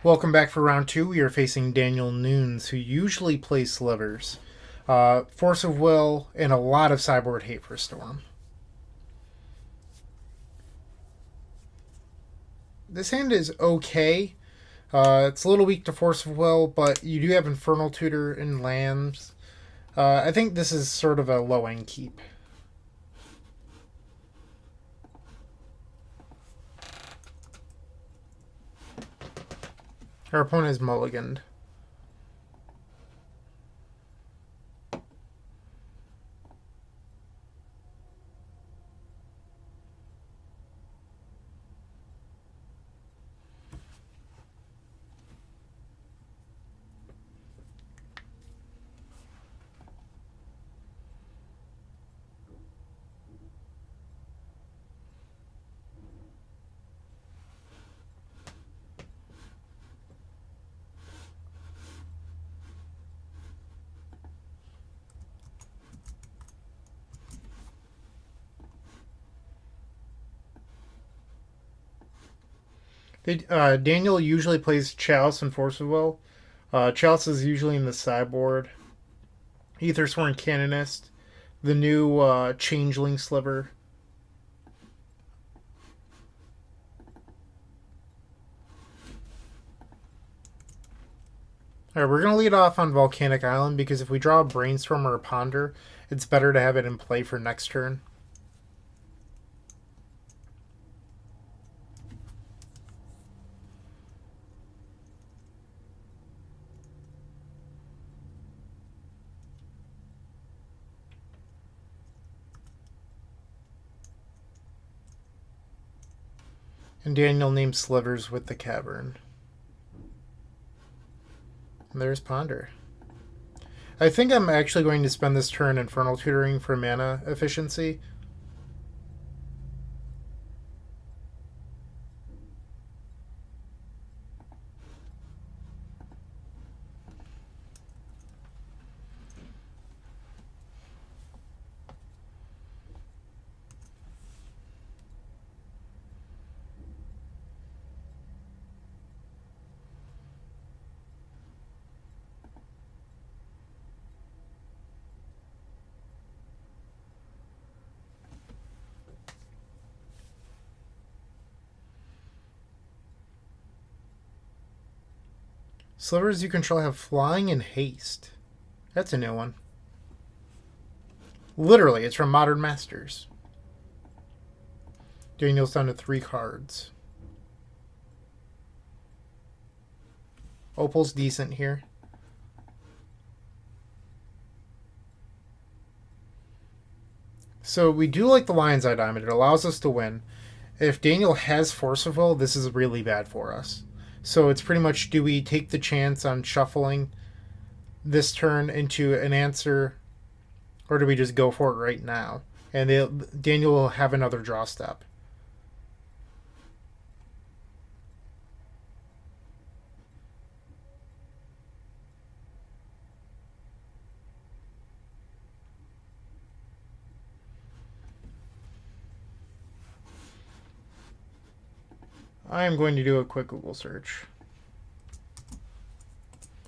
Welcome back for round two. We are facing Daniel Nunes, who usually plays Slivers. Force of Will and a lot of sideboard hate for Storm. This hand is okay. It's a little weak to Force of Will, but you do have Infernal Tutor and lands. I think this is sort of a low end keep. Our opponent is mulliganed. Daniel usually plays Chalice and Force of Will. Chalice is usually in the sideboard. Aethersworn Canonist, the new Changeling Sliver. Alright, we're going to lead off on Volcanic Island because if we draw a Brainstorm or a Ponder, it's better to have it in play for next turn. And Daniel named Slivers with the Cavern. And there's Ponder. I think I'm actually going to spend this turn Infernal Tutoring for mana efficiency. Slivers you control have Flying and Haste. That's a new one. Literally, it's from Modern Masters. Daniel's down to 3 cards. Opal's decent here. So we do like the Lion's Eye Diamond. It allows us to win. If Daniel has Force of Will, this is really bad for us. So it's pretty much, do we take the chance on shuffling this turn into an answer, or do we just go for it right now? And Daniel will have another draw step. I am going to do a quick Google search.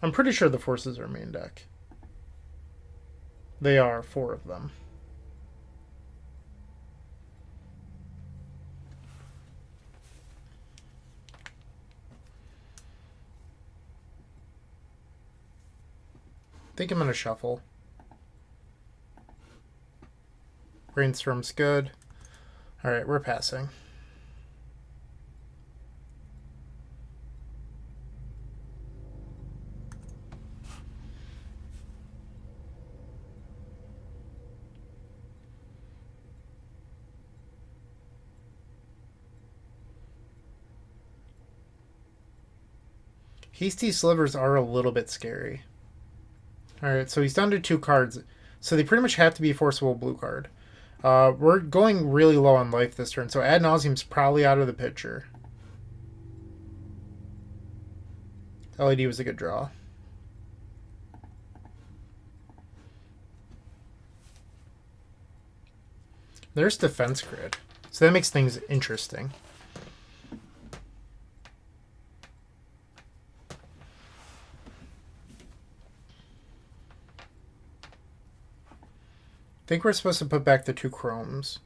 I'm pretty sure the Forces are main deck. They are 4 of them. I think I'm going to shuffle. Brainstorm's good. Alright, we're passing. Hasty Slivers are a little bit scary. Alright, so he's down to 2 cards. So they pretty much have to be a Forcible blue card. We're going really low on life this turn, so Ad Nauseum's probably out of the picture. LED was a good draw. There's Defense Grid. So that makes things interesting. think we're supposed to put back the 2 chromes.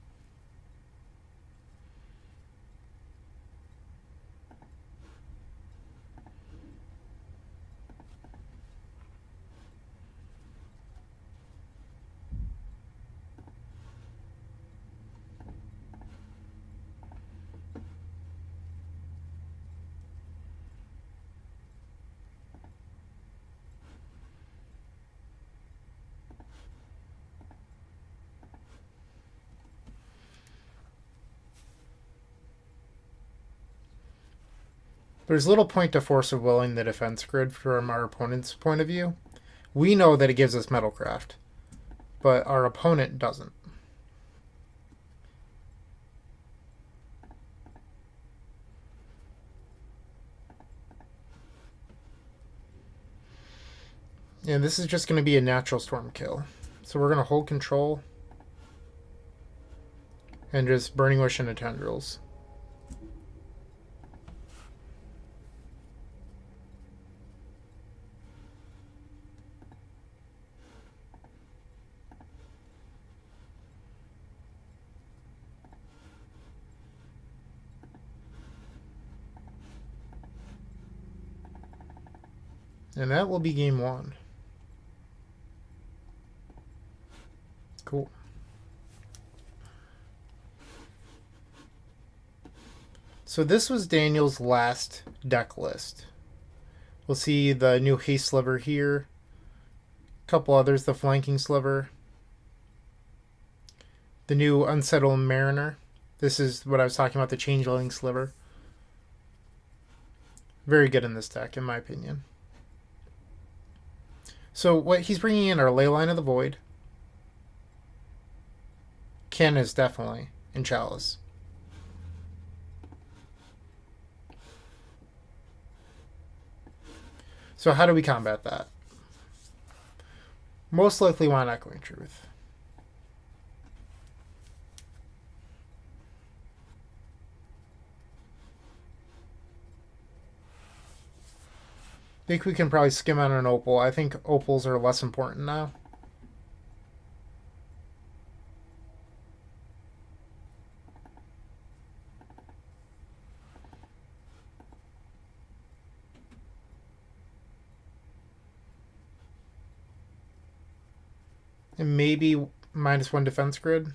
There's little point to Force of Willing the defense grid from our opponent's point of view. We know that it gives us Metalcraft, but our opponent doesn't. And this is just going to be a natural storm kill. So we're going to hold control and just Burning Wish into Tendrils. And that will be game 1. Cool. So this was Daniel's last deck list. We'll see the new Haste Sliver here. A couple others, the Flanking Sliver. The new Unsettled Mariner. This is what I was talking about, the Changeling Sliver. Very good in this deck, in my opinion. So what he's bringing in are Leyline of the Void, Canon's definitely, and Chalice. So how do we combat that? Most likely want Echoing Truth. I think we can probably skim on an Opal. I think Opals are less important now. And maybe -1 defense grid.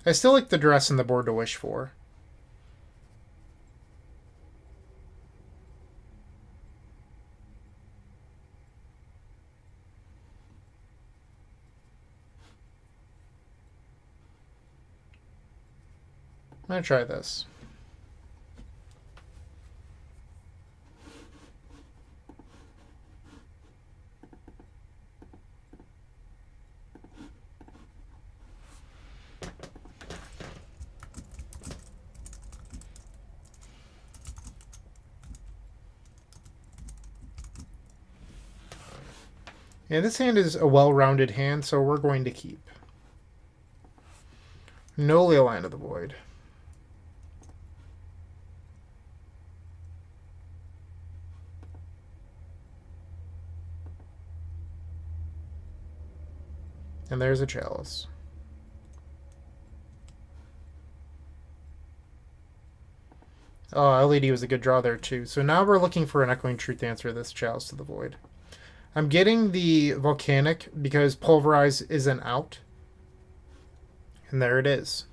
I still like the Duress and the board to wish for. I'm going to try this. And this hand is a well-rounded hand, so we're going to keep. No Leyline of the Void. And there's a Chalice. Oh, LED was a good draw there too. So now we're looking for an Echoing Truth to answer this Chalice to the Void. I'm getting the Volcanic because Pulverize isn't out. And there it is.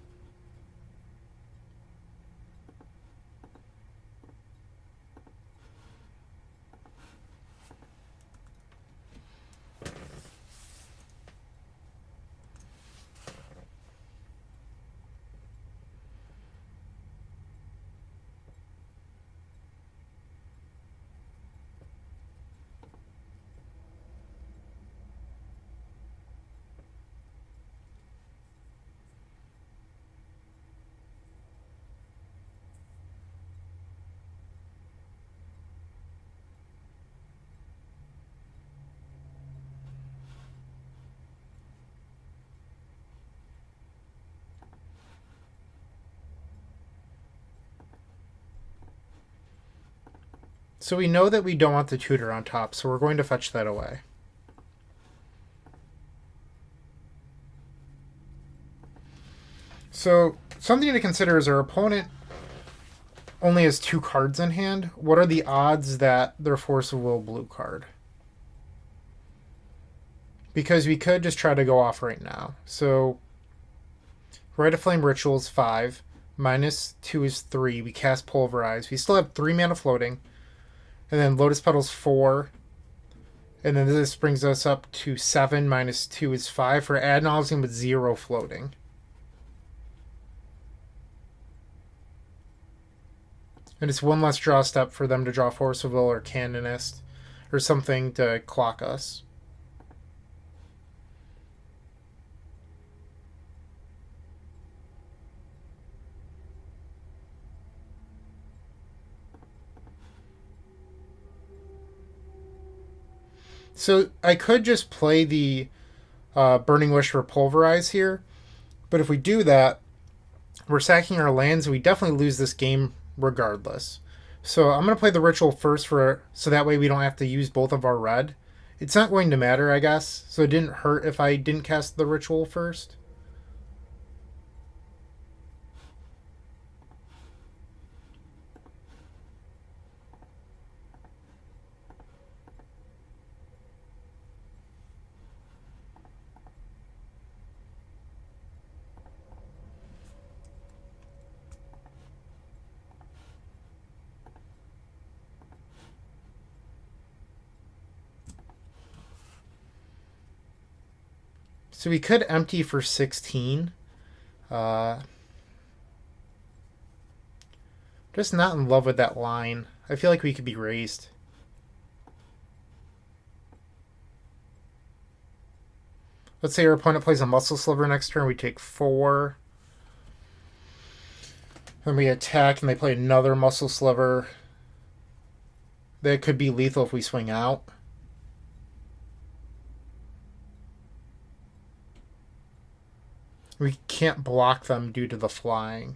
So we know that we don't want the tutor on top, so we're going to fetch that away. So something to consider is our opponent only has 2 cards in hand. What are the odds that their Force of Will blue card? Because we could just try to go off right now. So Rite of Flame Ritual is 5. -2 is 3. We cast Pulverize. We still have 3 mana floating. And then Lotus Petal's 4. And then this brings us up to 7. -2 is 5 for Ad Nauseam with 0 floating. And it's one less draw step for them to draw Force of Will or Canonist or something to clock us. So I could just play the Burning Wish for Pulverize here, but if we do that, we're sacking our lands, and we definitely lose this game regardless. So I'm going to play the Ritual first so that way we don't have to use both of our red. It's not going to matter, I guess, so it didn't hurt if I didn't cast the Ritual first. So we could empty for 16. Just not in love with that line. I feel like we could be raised. Let's say our opponent plays a Muscle Sliver next turn. We take 4. Then we attack and they play another Muscle Sliver. That could be lethal if we swing out. We can't block them due to the flying.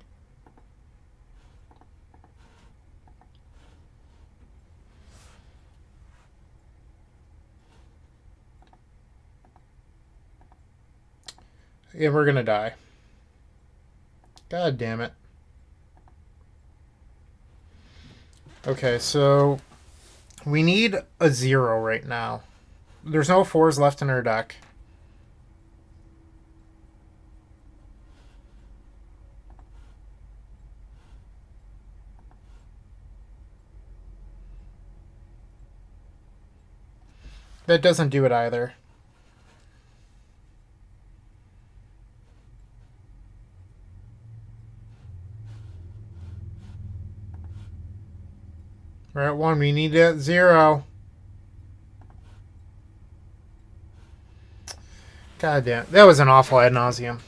Yeah, we're gonna die. God damn it. Okay, so we need a 0 right now. There's no 4s left in our deck. That doesn't do it either. We're at 1. We need it at 0. God damn. That was an awful ad nauseum.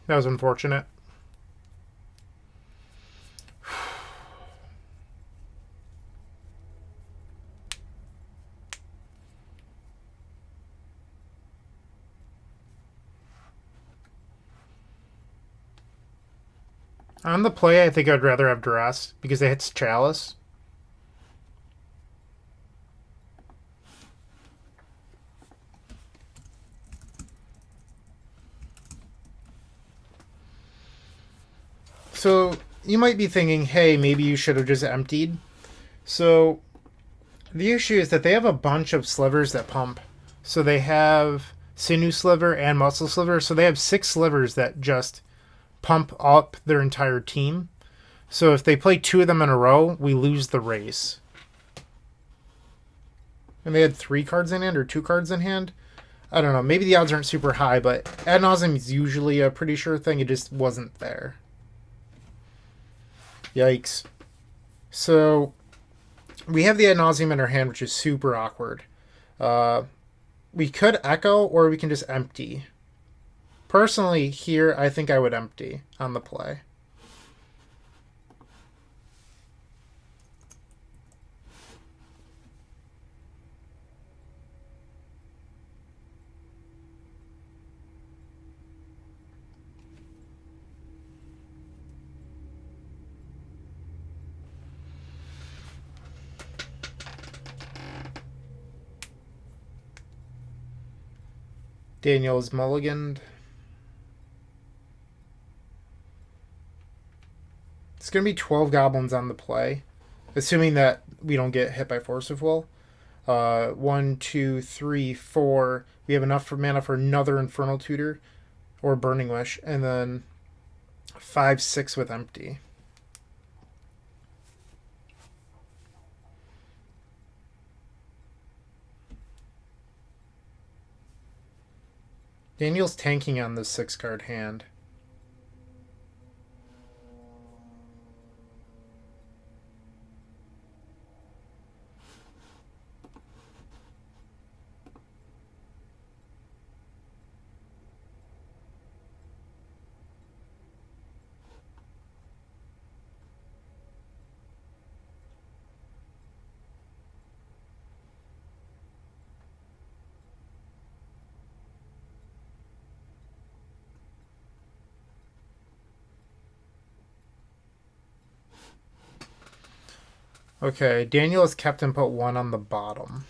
That was unfortunate. On the play, I think I'd rather have Duress because it hits Chalice. So you might be thinking, hey, maybe you should have just emptied. So the issue is that they have a bunch of slivers that pump. So they have Sinew Sliver and Muscle Sliver. So they have 6 slivers that just pump up their entire team. So if they play 2 of them in a row, we lose the race. And they had 3 cards in hand or 2 cards in hand. I don't know. Maybe the odds aren't super high, but Ad Nauseam is usually a pretty sure thing. It just wasn't there. Yikes. So we have the Ad Nauseam in our hand, which is super awkward. We could Echo, or we can just empty. Personally, here, I think I would empty on the play. Daniel's mulliganed. It's going to be 12 goblins on the play, assuming that we don't get hit by Force of Will. 1, 2, 3, 4. We have enough for mana for another Infernal Tutor or Burning Wish, and then 5, 6 with empty. Daniel's tanking on this 6-card hand. Okay, Daniel has kept input 1 on the bottom.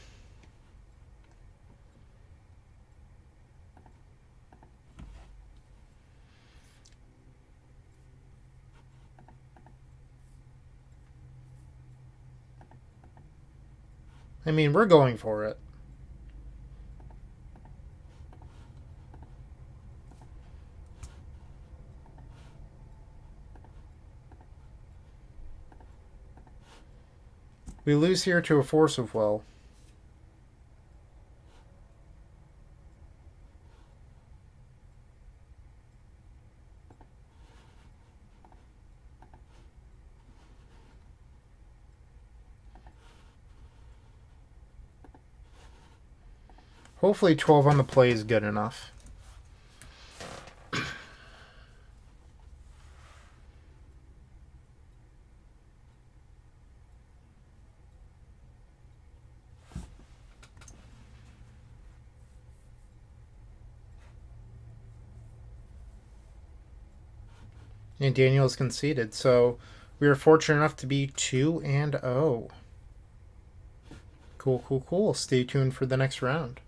I mean, we're going for it. We lose here to a Force of Will. Hopefully 12 on the play is good enough. And Daniel's conceded, so we are fortunate enough to be 2-0. Cool, cool, cool. Stay tuned for the next round.